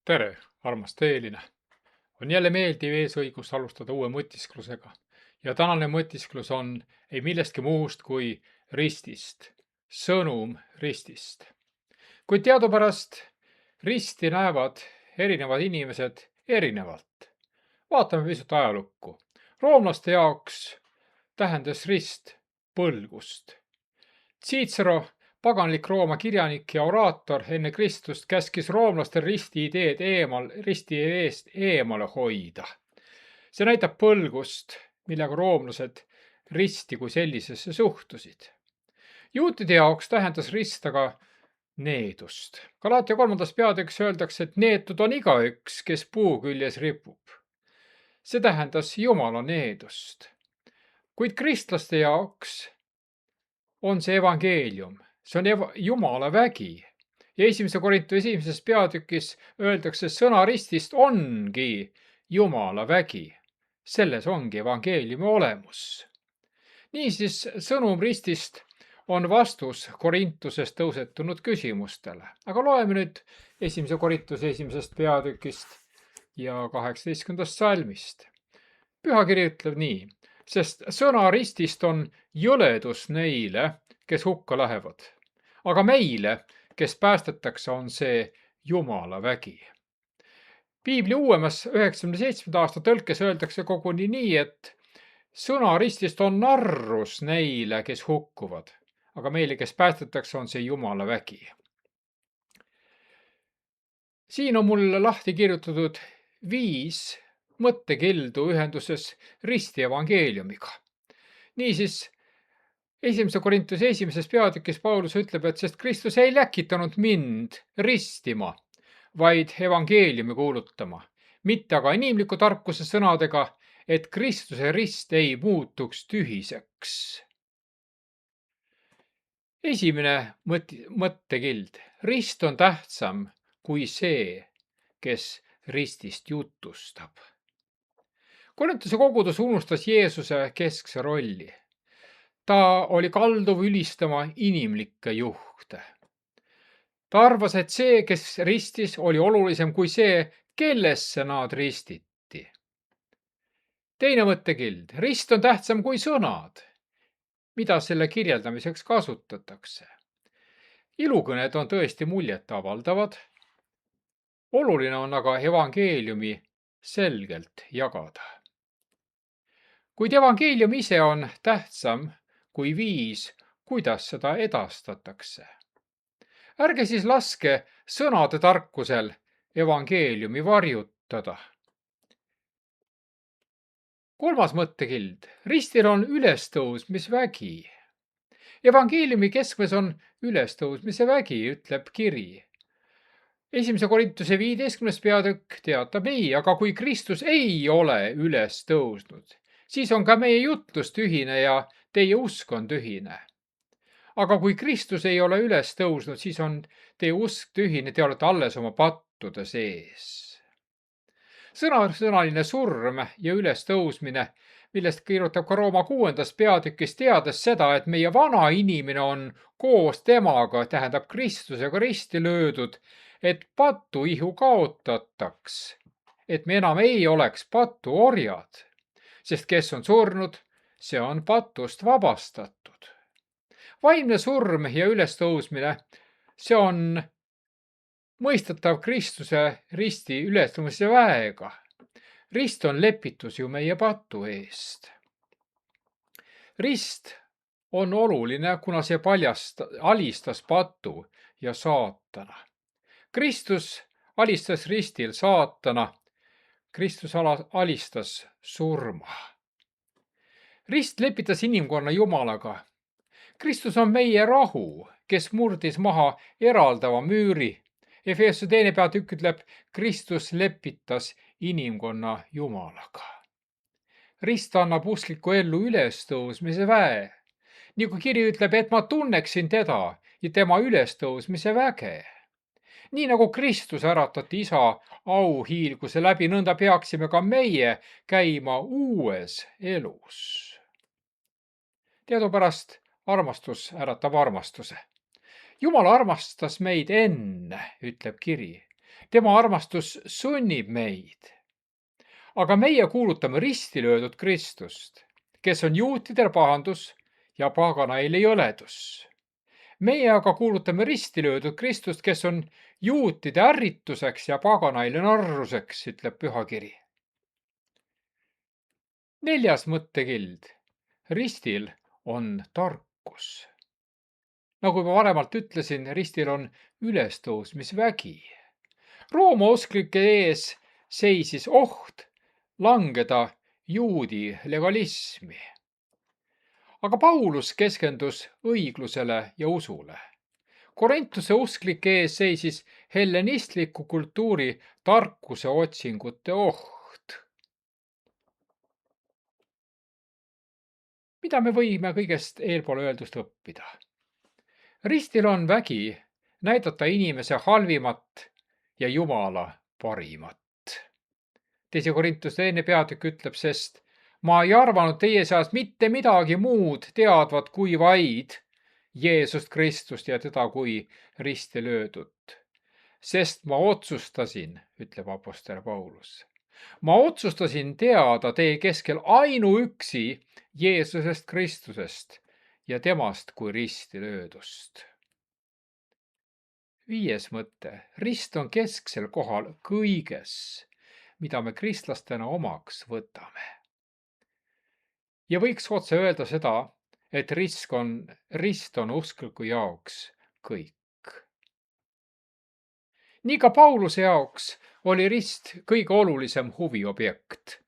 Tere, armas tõeline! On jälle meeldiv eesõigus alustada uue mõtisklusega. Ja tänane mõtisklus on ei millestki muust kui ristist. Sõnum ristist. Kuid teadupärast risti näevad erinevad inimesed erinevalt. Vaatame pisut ajalukku. Roomlaste jaoks tähendas rist põlgust. Cicero, paganlik Rooma kirjanik ja oraator enne Kristust, käskis roomlastel risti eest eemale hoida. See näitab põlgust, millega roomlased risti kui sellisesse suhtusid. Juutide jaoks tähendas rist aga needust. Galaatia 3. peatükis öeldakse, et neetud on igaüks, kes puu küljes ripub. See tähendas Jumala needust. Kuid kristlaste jaoks on see evangeelium. See on Jumala vägi. Ja 1. Korintuse 1. peatükis öeldakse, sõna ristist ongi Jumala vägi. Selles ongi evangeeliumi olemus. Niisiis, sõnum ristist on vastus Korintuses tõusetunud küsimustele. Aga loeme nüüd 1. Korintuse 1. peatükist ja 18. salmist. Pühakiri ütleb nii: sest sõna ristist on jõledus neile, kes hukka lähevad. Aga meile, kes päästetakse, on see Jumala vägi. Piibli uuemas 97. aasta tõlkes öeldakse koguni nii, et sõna ristist on narrus neile, kes hukkuvad. Aga meile, kes päästetakse, on see Jumala vägi. Siin on mul lahti kirjutatud 5 mõttekildu ühenduses risti evangeeliumiga. Niisiis, 1. Korintuse 1. peatükis Paulus ütleb, et sest Kristus ei läkitanud mind ristima, vaid evangeeliumi kuulutama, mitte aga inimliku tarkuse sõnadega, et Kristuse rist ei muutuks tühiseks. Esimene mõttekild. Rist on tähtsam kui see, kes ristist jutustab. Korintuse kogudus unustas Jeesuse keskse rolli. Ta oli kalduv ülistama inimlikke juhte. Ta arvas, et see, kes ristis, oli olulisem kui see, kellesse nad ristiti. Teine mõttekild. Rist on tähtsam kui sõnad, mida selle kirjeldamiseks kasutatakse. Ilukõned on tõesti muljet avaldavad. Oluline on aga evangeeliumi selgelt jagada. Kuid evangeelium ise on tähtsam kui viis, kuidas seda edastatakse. Ärge siis laske sõnade tarkusel evangeeliumi varjutada. Kolmas mõttekild. Ristil on ülestõusmisvägi. Evangeeliumi keskmes on ülestõusmise vägi, ütleb kiri. 1. Korintuse 15. peatükk teatab nii: aga kui Kristus ei ole üles tõusnud, siis on ka meie jutlus tühine ja teie usk on tühine. Aga kui Kristus ei ole üles tõusnud, siis on teie usk tühine, te olete alles oma pattude sees. Sõnaline surm ja ülestõusmine, millest kirjutab ka Rooma 6. peatükis, teades seda, et meie vana inimene on koos temaga, tähendab Kristusega risti löödud, et patuihu kaotataks, et me enam ei oleks patuorjad, sest kes on surnud, see on patust vabastatud. Vaimne surm ja ülestõusmine, see on mõistetav Kristuse risti ülestõusmise väega. Rist on lepitus ju meie patu eest. Rist on oluline, kuna see alistas patu ja saatana. Kristus alistas ristil saatana. Kristus alistas surma. Rist lepitas inimkonna Jumalaga. Kristus on meie rahu, kes murdis maha eraldava müüri. Efeesuse 2. peatükk ütleb, Kristus lepitas inimkonna Jumalaga. Rist annab uskliku ellu ülestõusmise väe. Nii kui kiri ütleb, et ma tunneksin teda ja tema ülestõusmise väge. Nii nagu Kristus äratati isa auhiilguse läbi, nõnda peaksime ka meie käima uues elus. Teadupärast armastus äratab armastuse. Jumal armastas meid enne, ütleb kiri. Tema armastus sunnib meid. Aga meie kuulutame risti löödud Kristust, kes on juutidel pahandus ja paganail jõledus. Meie aga kuulutame risti löödud Kristust, kes on juutide ärrituseks ja paganaile narruseks, ütleb pühakiri. 4. mõttekild. Ristil on tarkus. Nagu juba varemalt ütlesin, ristil on ülestõusmisvägi. Rooma usklike ees seisis oht langeda juudi legalismi. Aga Paulus keskendus õiglusele ja usule. Korintuse usklike ees seisis hellenistliku kultuuri tarkuse otsingute oht. Mida me võime kõigest eelpool öeldust õppida? Ristil on vägi näidata inimese halvimat ja Jumala parimat. 2. Korintuse 2. peatükk ütleb, sest ma ei arvanud teie seas mitte midagi muud teadvat kui vaid Jeesust Kristust ja teda kui risti löödut. Sest ma otsustasin, ütleb apostel Paulus, ma otsustasin teada teie keskel ainuüksi Jeesusest Kristusest ja temast kui risti löödust. 5. mõte. Rist on kesksel kohal kõiges, mida me kristlastena omaks võtame. Ja võiks otse öelda seda, et rist on uskliku jaoks kõik. Nii ka Pauluse jaoks oli rist kõige olulisem huviobjekt.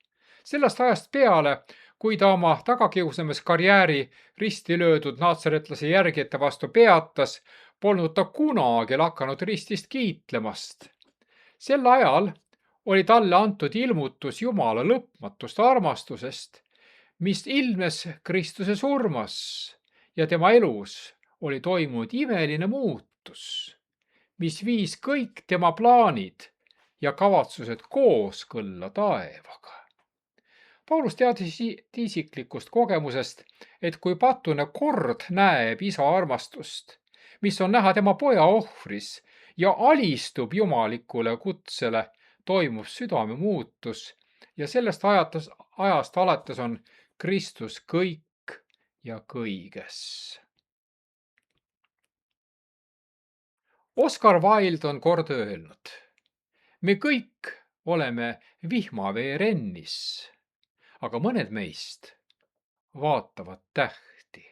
Sellest ajast peale, kui ta oma tagakiusamiskarjääri risti löödud naatsaretlase järgijate vastu peatas, polnud ta kunagi lakanud ristist kiitlemast. Sel ajal oli talle antud ilmutus Jumala lõpmatust armastusest, mis ilmnes Kristuse surmas ja tema elus oli toimunud imeline muutus, mis viis kõik tema plaanid ja kavatsused kooskõlla taevaga. Paulus teadis isiklikust kogemusest, et kui patune kord näeb isa armastust, mis on näha tema poja ohvris ja alistub jumalikule kutsele, toimub südame muutus ja sellest ajast alates on Kristus kõik ja kõiges. Oscar Wilde on kord öelnud, me kõik oleme vihmaveerennis, aga mõned meist vaatavad tähti.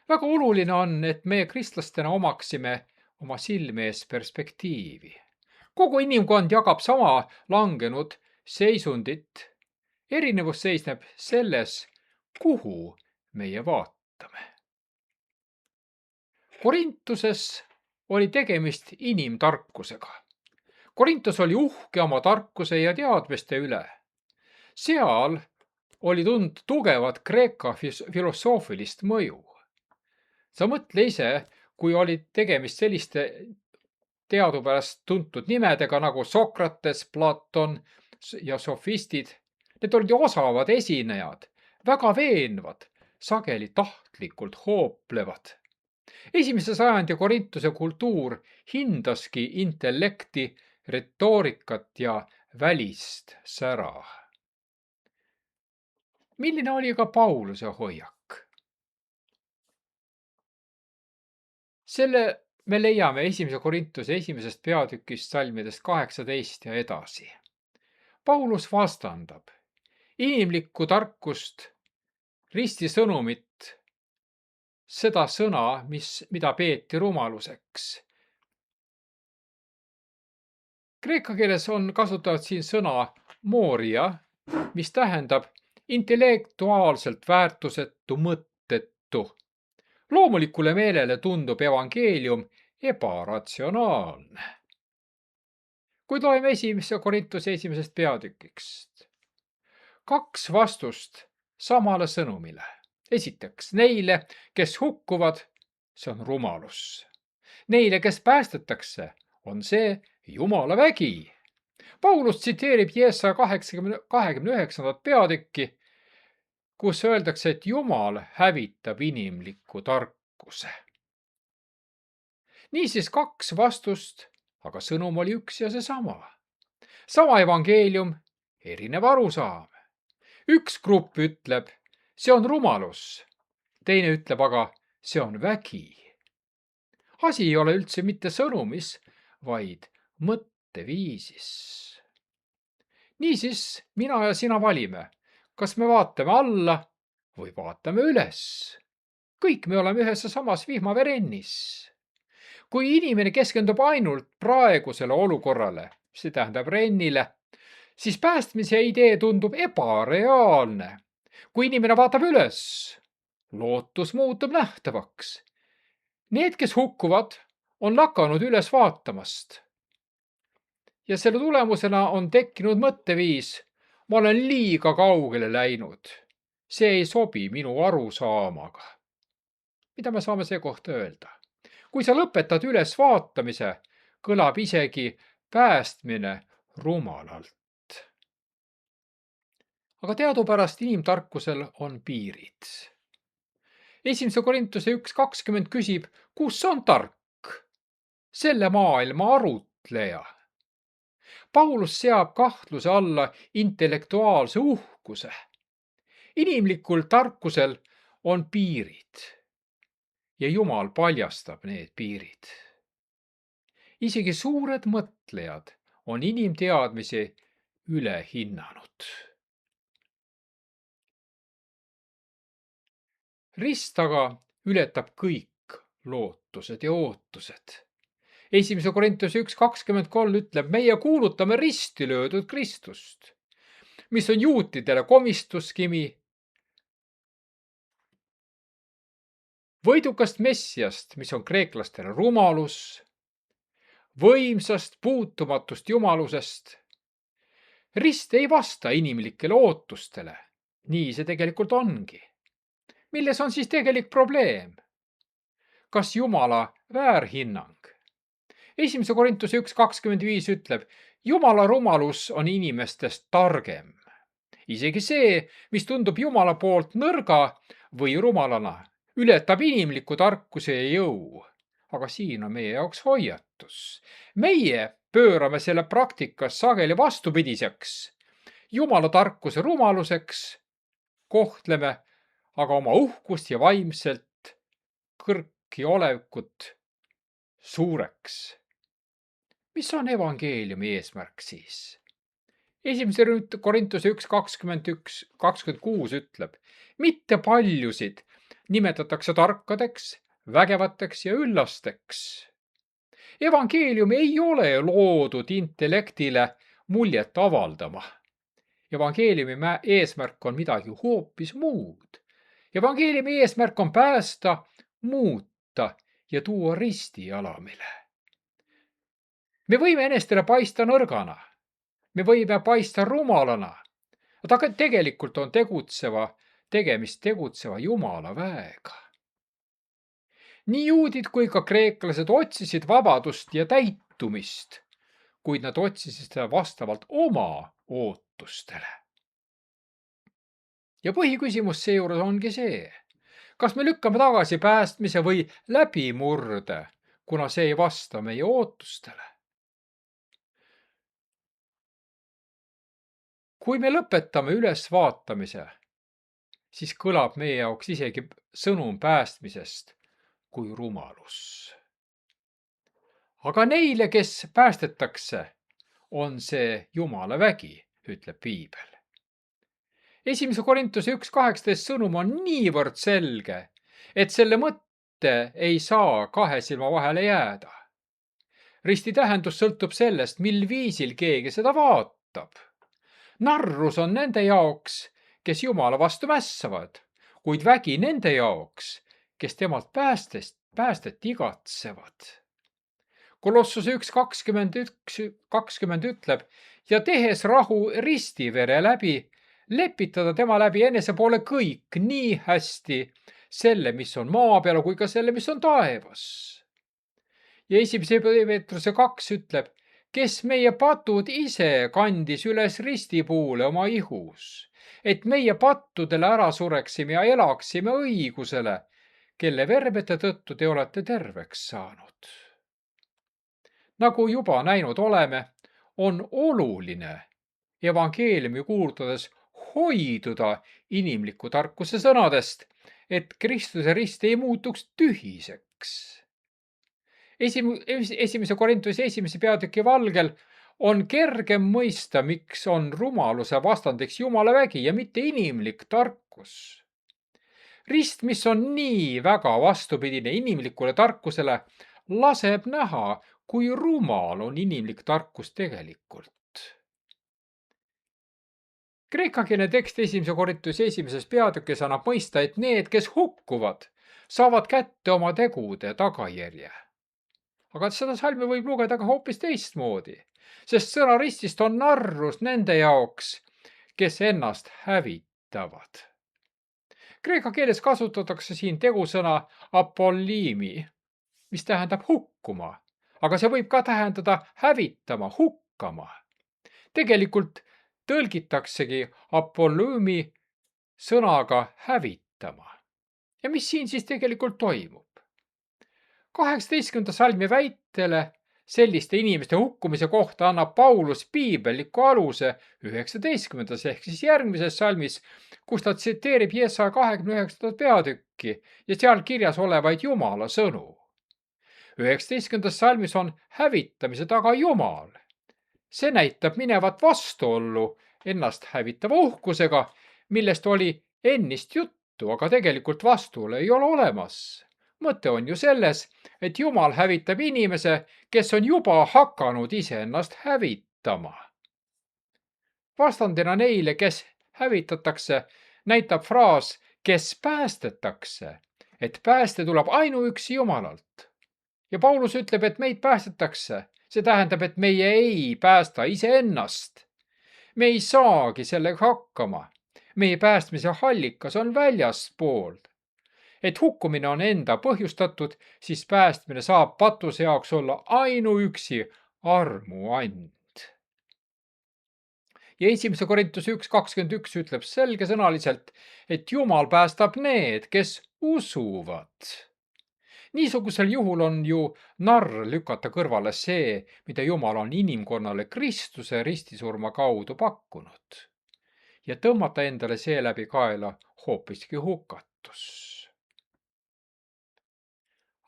Väga oluline on, et me kristlastena omaksime oma silme ees perspektiivi. Kogu inimkond jagab sama langenud seisundit. Erinevus seisneb selles, kuhu meie vaatame. Korintuses oli tegemist inimtarkusega. Korintus oli uhke oma tarkuse ja teadmiste üle. Seal oli tund tugevat Kreeka filosoofilist mõju. Sa mõtle ise, kui oli tegemist selliste teadupärast tuntud nimedega nagu Sokrates, Platon ja sofistid. Need olid osavad esinejad, väga veenvad, sageli tahtlikult hooplevad. 1. sajandi Korintuse kultuur hindaski intellekti, retoorikat ja välist sära. Milline oli ka Pauluse hoiak? Selle me leiame 1. Korintuse 1. peatükist salmidest 18 ja edasi. Paulus vastandab inimlikku tarkust, risti sõnumit, seda sõna, mida peeti rumaluseks. Kreeka keeles on kasutatud siin sõna moria, mis tähendab intellektuaalselt väärtusetu, mõttetu. Loomulikule meelele tundub evangeelium ebaratsionaalne. Kui loeme 1. Korintuse 1. peatükist, 2 vastust samale sõnumile. Esiteks, neile, kes hukkuvad, see on rumalus. Neile, kes päästetakse, on see Jumala vägi. Paulus tsiteerib Jeesaja 29. peatükki, kus öeldakse, et Jumal hävitab inimliku tarkuse. Niisiis 2 vastust aga sõnum oli üks ja seesama. Sama evangeelium, erinev arusaam. Üks grupp ütleb, see on rumalus. Teine ütleb aga, see on vägi. Asi ei ole üldse mitte sõnumis, vaid mõtteviisis. Niisiis mina ja sina valime, kas me vaatame alla või vaatame üles. Kõik me oleme ühes ja samas vihmaverennis. Kui inimene keskendub ainult praegusele olukorrale, see tähendab rennile, siis päästmise idee tundub ebareaalne. Kui inimene vaatab üles, lootus muutub nähtavaks. Need, kes hukkuvad, on lakanud üles vaatamast. Ja selle tulemusena on tekkinud mõtteviis, ma olen liiga kaugele läinud. See ei sobi minu arusaamaga. Mida me saame see kohta öelda? Kui sa lõpetad üles vaatamise, kõlab isegi päästmine rumalalt. Aga teadupärast inimtarkusel on piirid. 1. Korintuse 1.20 küsib, kus on tark? Selle maailma arutleja. Paulus seab kahtluse alla intellektuaalse uhkuse. Inimlikul tarkusel on piirid ja Jumal paljastab need piirid. Isegi suured mõtlejad on inimteadmisi üle hinnanud. Rist aga ületab kõik lootused ja ootused. 1. Korintuse 1.23 ütleb, meie kuulutame risti löödud Kristust, mis on juutidele komistuskimi, võidukast Messiast, mis on kreeklastele rumalus, võimsast puutumatust jumalusest. Rist ei vasta inimlikele ootustele. Nii see tegelikult ongi. Milles on siis tegelik probleem? Kas Jumala väärhinnang? 1. Korintuse 1.25 ütleb, Jumala rumalus on inimestest targem. Isegi see, mis tundub Jumala poolt nõrga või rumalana, ületab inimliku tarkuse ja jõu. Aga siin on meie jaoks hoiatus. Meie pöörame selle praktikas sageli vastupidiseks. Jumala tarkuse rumaluseks kohtleme aga oma uhkust ja vaimselt kõrki olekut suureks. Mis on evangeeliumi eesmärk siis? 1. Korintuse 1.26 ütleb, mitte paljusid nimetatakse tarkadeks, vägevateks ja üllasteks. Evangeelium ei ole loodud intellektile muljet avaldama. Evangeeliumi eesmärk on midagi hoopis muud. Evangeeliumi eesmärk on päästa, muuta ja tuua ristijalamile. Me võime enestele paista nõrgana. Me võime paista rumalana. Aga tegelikult on tegemist tegutseva Jumala väega. Nii juudid kui ka kreeklased otsisid vabadust ja täitumist, kuid nad otsisid seda vastavalt oma ootustele. Ja põhiküsimus seejuures ongi see, kas me lükkame tagasi päästmise või läbimurde, kuna see ei vasta meie ootustele. Kui me lõpetame ülesvaatamise, siis kõlab meie jaoks isegi sõnum päästmisest kui rumalus. Aga neile, kes päästetakse, on see Jumala vägi, ütleb piibel. 1. Korintuse 1.18 sõnum on niivõrd selge, et selle mõtte ei saa kahe silma vahele jääda. Risti tähendus sõltub sellest, mil viisil keegi seda vaatab. Narrus on nende jaoks, kes Jumala vastu mässavad, kuid vägi nende jaoks, kes temalt päästet igatsevad. Kolossuse 1.20 ütleb, ja tehes rahu ristivere läbi, lepitada tema läbi enese poole kõik nii hästi selle, mis on maa peal, kui ka selle, mis on taevas. Ja 1. Peetruse 2 ütleb, kes meie patud ise kandis üles ristipuule oma ihus, et meie pattudele ära sureksime ja elaksime õigusele, kelle verbete tõttu te olete terveks saanud. Nagu juba näinud oleme, on oluline evangeeliumi kuulutades hoiduda inimliku tarkuse sõnadest, et Kristuse rist ei muutuks tühiseks. Esimese Korintuse 1. peatüki valgel on kergem mõista, miks on rumaluse vastandiks Jumala vägi ja mitte inimlik tarkus. Rist, mis on nii väga vastupidine inimlikule tarkusele, laseb näha, kui rumal on inimlik tarkus tegelikult. Kreekakeelne tekst 1. Korintuse 1. peatükis annab mõista, et need, kes hukkuvad, saavad kätte oma tegude tagajärje. Aga seda salmi võib lugeda ka hoopis teistmoodi, sest sõna ristist on narrus nende jaoks, kes ennast hävitavad. Kreeka keeles kasutatakse siin tegusõna apollimi, mis tähendab hukkuma, aga see võib ka tähendada hävitama, hukkama. Tegelikult tõlgitaksegi apollümi sõnaga hävitama. Ja mis siin siis tegelikult toimub? 18. salmi väitele selliste inimeste hukkumise kohta annab Paulus piibelliku aluse 19. ehk siis järgmises salmis, kus ta tsiteerib Jesaja 29. peatükki ja seal kirjas olevaid Jumala sõnu. 19. salmis on hävitamise taga Jumal. See näitab minevat vastuollu ennast hävitava uhkusega, millest oli ennist juttu, aga tegelikult vastuolu ei ole olemas. Mõte on ju selles, et Jumal hävitab inimese, kes on juba hakanud iseennast hävitama. Vastandina neile, kes hävitatakse, näitab fraas, kes päästetakse, et pääste tuleb ainuüksi Jumalalt. Ja Paulus ütleb, et meid päästetakse. See tähendab, et meie ei päästa iseennast. Me ei saagi sellega hakkama. Meie päästmise allikas on väljaspool. Et hukkumine on enda põhjustatud, siis päästmine saab patuse jaoks olla ainuüksi armuand. Ja 1. Korintuse 1.21 ütleb selgesõnaliselt, et Jumal päästab need, kes usuvad. Niisugusel juhul on ju narr lükata kõrvale see, mida Jumal on inimkonnale Kristuse ristisurma kaudu pakkunud ja tõmmata endale seeläbi kaela hoopiski hukatus.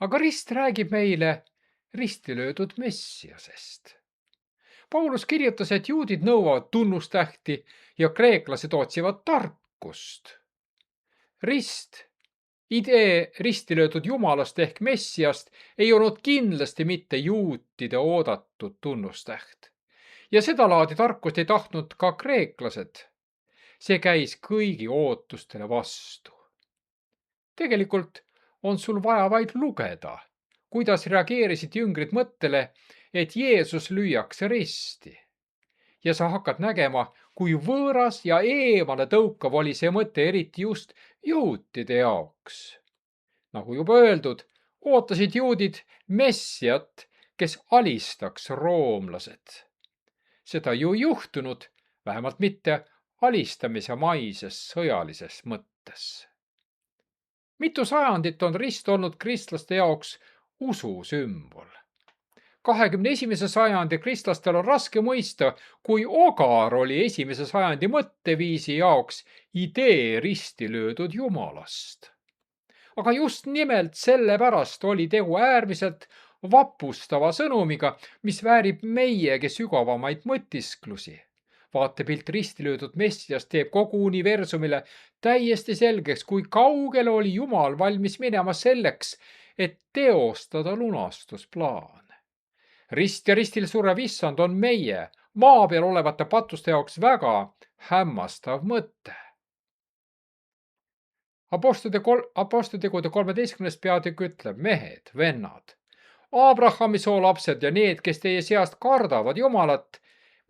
Aga rist räägib meile risti löödud Messiasest. Paulus kirjutas, et juudid nõuavad tunnustähti ja kreeklased otsivad tarkust. Idee risti löödud Jumalast ehk Messiast ei olnud kindlasti mitte juutide oodatud tunnustäht. Ja sedalaadi tarkust ei tahtnud ka kreeklased. See käis kõigi ootustele vastu. Tegelikult on sul vaja vaid lugeda, kuidas reageerisid jüngrid mõttele, et Jeesus lüüakse risti. Ja sa hakkad nägema, kui võõras ja eemale tõukav oli see mõte eriti just juutide jaoks. Nagu juba öeldud, ootasid juudid Messiat, kes alistaks roomlased. Seda ju ei juhtunud, vähemalt mitte alistamise maises sõjalises mõttes. Mitu sajandit on rist olnud kristlaste jaoks ususümbol. 21. sajandi kristlastel on raske mõista, kui ogar oli 1. sajandi mõtteviisi jaoks idee risti löödud Jumalast. Aga just nimelt sellepärast oli tegu äärmiselt vapustava sõnumiga, mis väärib meiegi sügavamaid mõtisklusi. Vaatepilt risti löödud Messiast teeb kogu universumile täiesti selgeks, kui kaugele oli Jumal valmis minema selleks, et teostada lunastusplaan. Rist ja ristil surev issand on meie, maa peal olevate patuste jaoks väga hämmastav mõte. Apostlitegude 13. peatükk ütleb, mehed, vennad, Abrahami soolapsed ja need, kes teie seast kardavad Jumalat,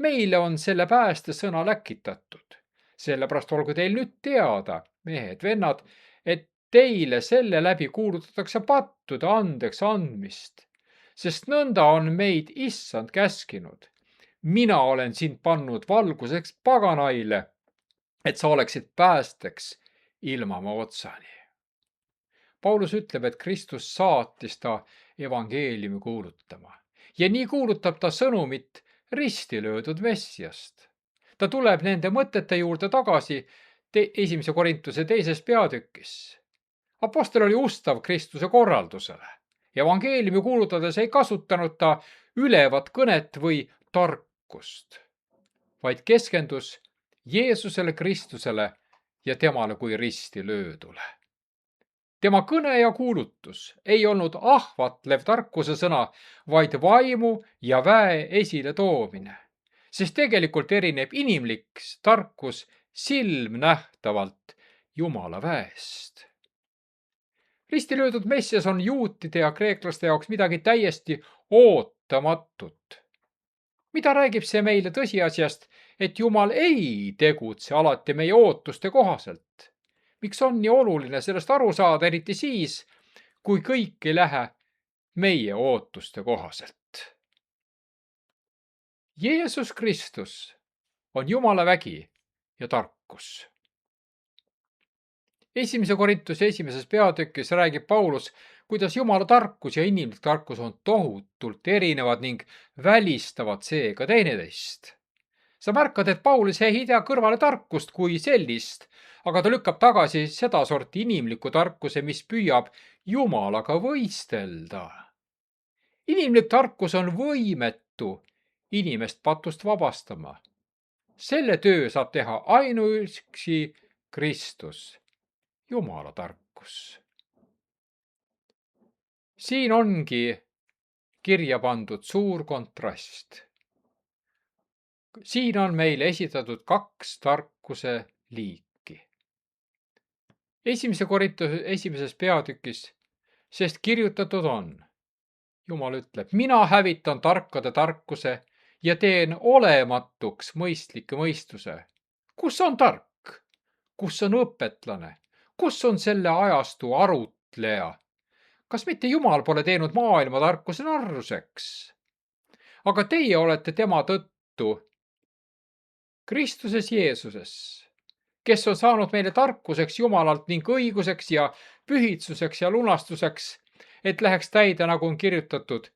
meile on selle pääste sõna läkitatud. Sellepärast olgu teil nüüd teada, mehed, vennad, et teile selle läbi kuulutatakse pattude andeks andmist, sest nõnda on meid issand käskinud. Mina olen sind pannud valguseks paganaile, et sa oleksid päästeks ilmamaa otsani. Paulus ütleb, et Kristus saatis ta evangeeliumi kuulutama ja nii kuulutab ta sõnumit risti löödud Messiast. Ta tuleb nende mõtete juurde tagasi esimese Korintuse 2. peatükis. Apostel oli ustav Kristuse korraldusele. Evangeeliumi kuulutades ei kasutanud ta ülevat kõnet või tarkust, vaid keskendus Jeesusele Kristusele ja temale kui risti löödule. Tema kõne ja kuulutus ei olnud ahvatlev tarkuse sõna, vaid vaimu ja väe esile toomine, sest tegelikult erineb inimlik tarkus silmnähtavalt Jumala väest. Risti löödud Messias on juutide ja kreeklaste jaoks midagi täiesti ootamatut. Mida räägib see meile tõsiasjast, et Jumal ei tegutse alati meie ootuste kohaselt? Miks on nii oluline sellest aru saada, eriti siis, kui kõik ei lähe meie ootuste kohaselt? Jeesus Kristus on Jumala vägi ja tarkus. Esimese Korintuse 1. peatükis räägib Paulus, kuidas Jumala tarkus ja inimlik tarkus on tohutult erinevad ning välistavad seega teineteist. Sa märkad, et Paulus ei heida kõrvale tarkust kui sellist, aga ta lükkab tagasi sedasorti inimliku tarkuse, mis püüab Jumalaga võistelda. Inimlik tarkus on võimetu inimest patust vabastama. Selle töö saab teha ainuüksi Kristus, Jumala tarkus. Siin ongi kirja pandud suur kontrast. Siin on meile esitatud 2 tarkuse liiki. Esimese Korintuse 1. peatükis, sest kirjutatud on, Jumal ütleb, mina hävitan tarkade tarkuse ja teen olematuks mõistliku mõistuse. Kus on tark? Kus on õpetlane? Kus on selle ajastu arutleja? Kas mitte Jumal pole teinud maailma tarkuse narruseks? Aga teie olete tema tõttu Kristuses Jeesuses, kes on saanud meile tarkuseks Jumalalt ning õiguseks ja pühitsuseks ja lunastuseks, et läheks täide, nagu on kirjutatud,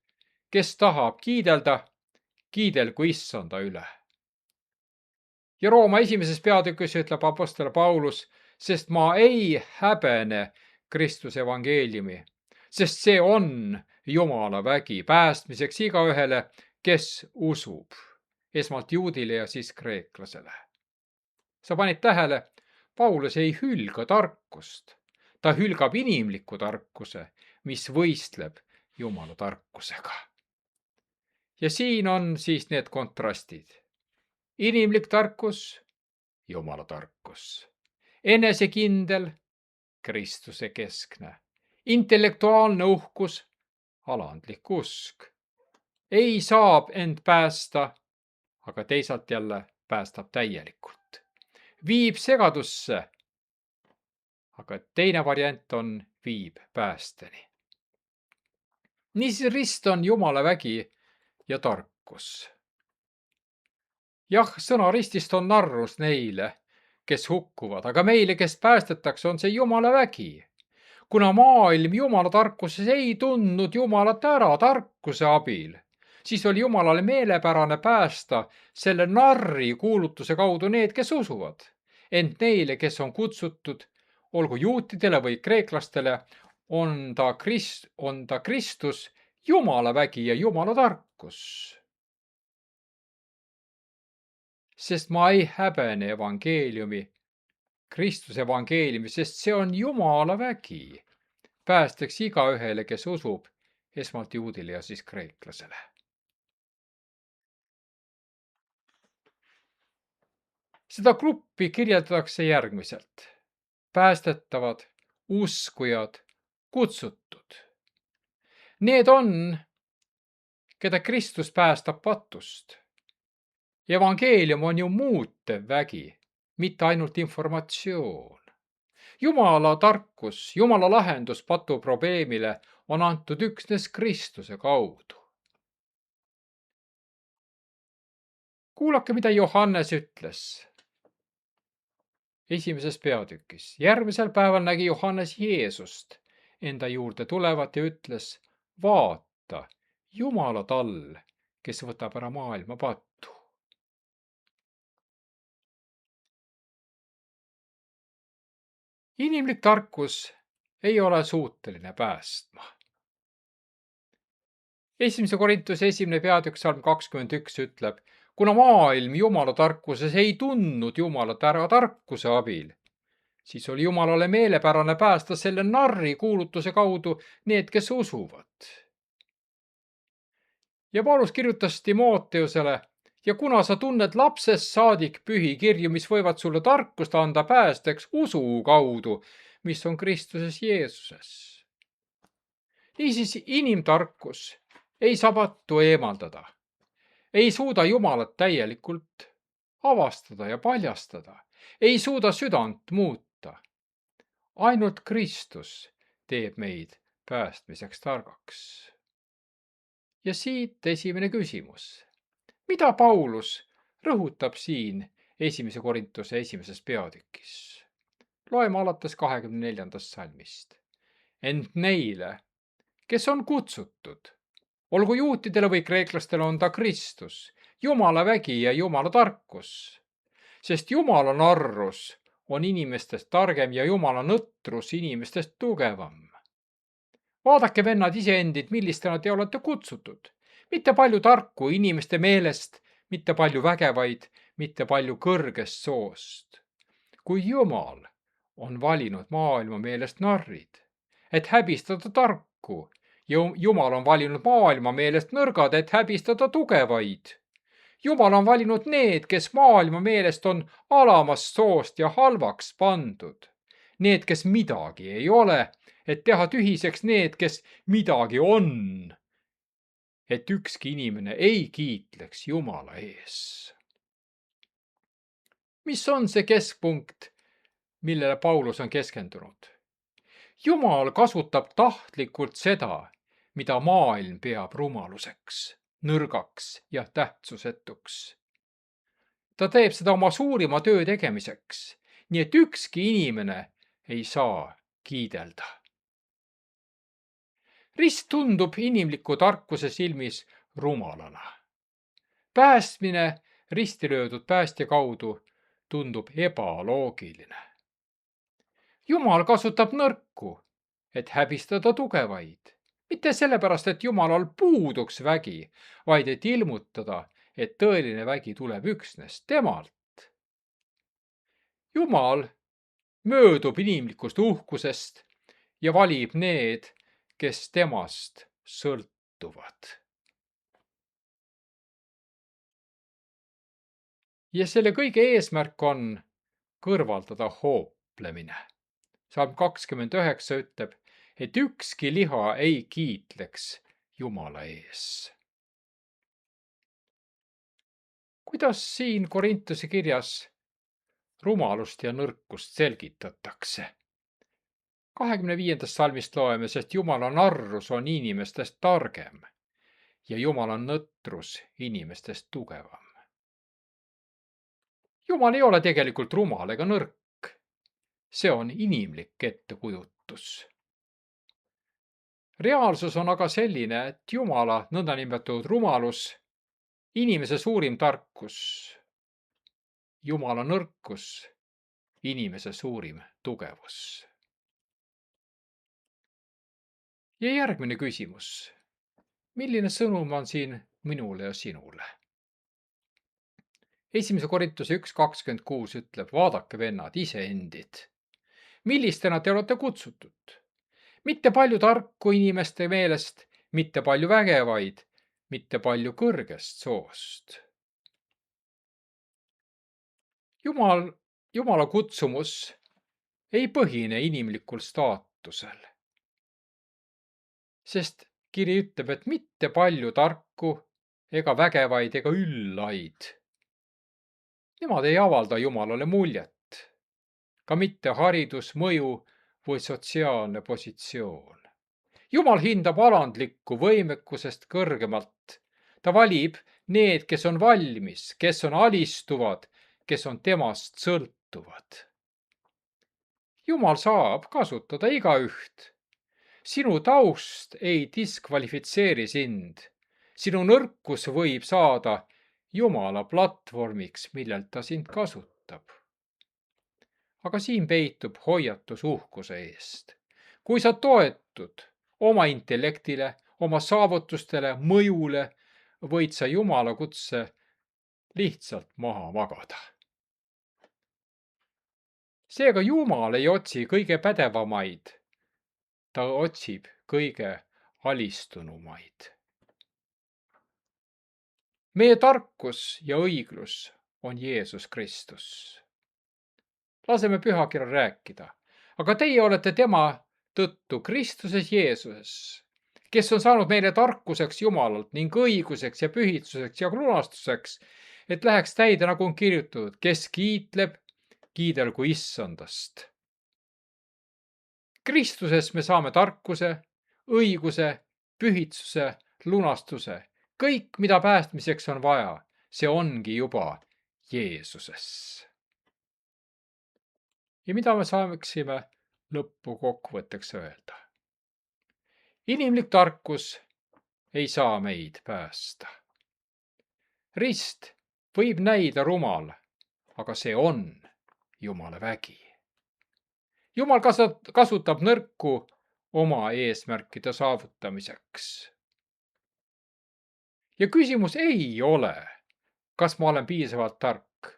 kes tahab kiidelda, kiidelgu issanda üle. Ja Rooma 1. peatükis ütleb apostel Paulus, sest ma ei häbene Kristuse evangeeliumi, sest see on Jumala vägi päästmiseks igaühele, kes usub. Esmalt juudile ja siis kreeklasele. Sa panid tähele, Paulus ei hülga tarkust. Ta hülgab inimliku tarkuse, mis võistleb Jumala tarkusega. Ja siin on siis need kontrastid. Inimlik tarkus, Jumala tarkus. Enesekindel, Kristuse keskne. Intellektuaalne uhkus, alandlik usk. Ei saab end päästa, aga teisalt jälle päästab täielikult. Viib segadusse, aga teine variant on viib päästeni. Niisiis rist on Jumala vägi ja tarkus. Jah, sõna ristist on narrus neile, kes hukkuvad, aga meile, kes päästetakse, on see Jumala vägi. Kuna maailm Jumala tarkuses ei tundnud Jumalat ära tarkuse abil, siis oli Jumalale meelepärane päästa selle narri kuulutuse kaudu need, kes usuvad. Ent neile, kes on kutsutud, olgu juutidele või kreeklastele, on ta Kristus, Jumala vägi ja Jumala tarkus. Sest ma ei häbene evangeeliumi, Kristuse evangeeliumi, sest see on Jumala vägi. Päästeks igaühele, kes usub, esmalt juudile ja siis kreeklasele. Seda gruppi kirjeldatakse järgmiselt. Päästetavad, uskujad, kutsutud. Need on, keda Kristus päästab patust. Evangeelium on ju muutev vägi, mitte ainult informatsioon. Jumala tarkus, Jumala lahendus patu probleemile on antud üksnes Kristuse kaudu. Kuulake, mida Johannes ütles 1. peatükis. Järgmisel päeval nägi Johannes Jeesust enda juurde tulevat ja ütles, vaata, Jumala tall, kes võtab ära maailma patu. Inimlik tarkus ei ole suuteline päästma. Esimese Korintuse 1. peatükk salm 21 ütleb, kuna maailm Jumala tarkuses ei tundnud Jumalat ära tarkuse abil, siis oli Jumalale meelepärane päästa selle narri kuulutuse kaudu need, kes usuvad. Ja Paulus kirjutas Timoteusele, ja kuna sa tunned lapsest saadik pühi kirju, mis võivad sulle tarkust anda päästeks usu kaudu, mis on Kristuses Jeesuses. Niisiis inimtarkus ei saa pattu eemaldada, ei suuda Jumalat täielikult avastada ja paljastada, ei suuda südant muuta. Ainult Kristus teeb meid päästmiseks targaks. Ja siit esimene küsimus. Mida Paulus rõhutab siin 1. Korintuse 1. peatükis? Loeme alates 24. salmist. Ent neile, kes on kutsutud, olgu juutidele või kreeklastele, on ta Kristus, Jumala vägi ja Jumala tarkus. Sest Jumala narrus on inimestest targem ja Jumala nõtrus inimestest tugevam. Vaadake, vennad, iseendid, millistena te olete kutsutud. Mitte palju tarku inimeste meelest, mitte palju vägevaid, mitte palju kõrgest soost. Kui Jumal on valinud maailma meelest narrid, et häbistada tarku, ja Jumal on valinud maailma meelest nõrgad, et häbistada tugevaid. Jumal on valinud need, kes maailma meelest on alamast soost ja halvaks pandud. Need, kes midagi ei ole, et teha tühiseks need, kes midagi on, et ükski inimene ei kiitleks Jumala ees. Mis on see keskpunkt, millele Paulus on keskendunud? Jumal kasutab tahtlikult seda, mida maailm peab rumaluseks, nõrgaks ja tähtsusetuks. Ta teeb seda oma suurima töö tegemiseks, nii et ükski inimene ei saa kiidelda. Rist tundub inimliku tarkuse silmis rumalana. Päästmine risti löödud päästja kaudu tundub ebaloogiline. Jumal kasutab nõrku, et häbistada tugevaid. Mitte sellepärast, et Jumalal puuduks vägi, vaid et ilmutada, et tõeline vägi tuleb üksnes temalt. Jumal möödub inimlikust uhkusest ja valib need, kes temast sõltuvad. Ja selle kõige eesmärk on kõrvaldada hooplemine. Salm 29 ütleb, et ükski liha ei kiitleks Jumala ees. Kuidas siin Korintuse kirjas rumalust ja nõrkust selgitatakse? 25. salmist loeme, sest Jumala narrus on inimestest targem ja Jumala nõtrus inimestest tugevam. Jumal ei ole tegelikult rumal ega nõrk. See on inimlik ettekujutus. Reaalsus on aga selline, et Jumala nõndanimetatud rumalus, inimese suurim tarkus, Jumala nõrkus, inimese suurim tugevus. Ja järgmine küsimus. Milline sõnum on siin minule ja sinule? 1. Korintuse 1.26 ütleb, vaadake, vennad, iseendid. Millistena te olete kutsutud? Mitte palju tarku inimeste meelest, mitte palju vägevaid, mitte palju kõrgest soost. Jumala kutsumus ei põhine inimlikul staatusel. Sest kiri ütleb, et mitte palju tarku ega vägevaid ega üllaid. Nemad ei avalda Jumalale muljet, ka mitte haridus, mõju või sotsiaalne positsioon. Jumal hindab alandlikku võimekusest kõrgemalt. Ta valib need, kes on valmis, kes on alistuvad, kes on temast sõltuvad. Jumal saab kasutada igaüht. Sinu taust ei diskvalifitseeri sind, Sinu nõrkus võib saada Jumala platvormiks, millelt ta sind kasutab. Aga siin peitub hoiatus uhkuse eest. Kui sa toetud oma intellektile, oma saavutustele, mõjule, võid sa Jumala kutse lihtsalt maha magada. Seega Jumal ei otsi kõige pädevamaid, ta otsib kõige alistunumaid. Meie tarkus ja õiglus on Jeesus Kristus. Laseme pühakirjal rääkida. Aga teie olete tema tõttu Kristuses Jeesuses, kes on saanud meile tarkuseks Jumalalt ning õiguseks ja pühitsuseks ja lunastuseks, et läheks täide, nagu on kirjutatud, kes kiitleb, kiidelgu issandast. Kristuses me saame tarkuse, õiguse, pühitsuse, lunastuse. Kõik, mida päästmiseks on vaja, see ongi juba Jeesuses. Ja mida me saaksime lõppu kokkuvõtteks öelda? Inimlik tarkus ei saa meid päästa. Rist võib näida rumal, aga see on Jumala vägi. Jumal kasutab nõrku oma eesmärkide saavutamiseks. Ja küsimus ei ole, kas ma olen piisavalt tark,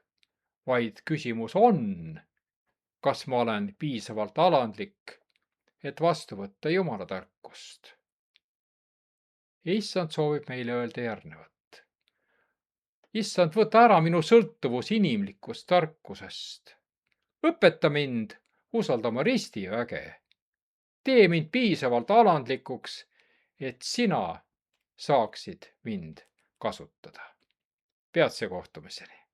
vaid küsimus on, kas ma olen piisavalt alandlik, et vastu võtta Jumala tarkust. Issand soovib meile öelda järgnevat. Issand, võta ära minu sõltuvus inimlikust tarkusest. Õpeta mind usaldama ristiväge. Tee mind piisavalt alandlikuks, et sina saaksid mind kasutada. Peatse kohtumiseni.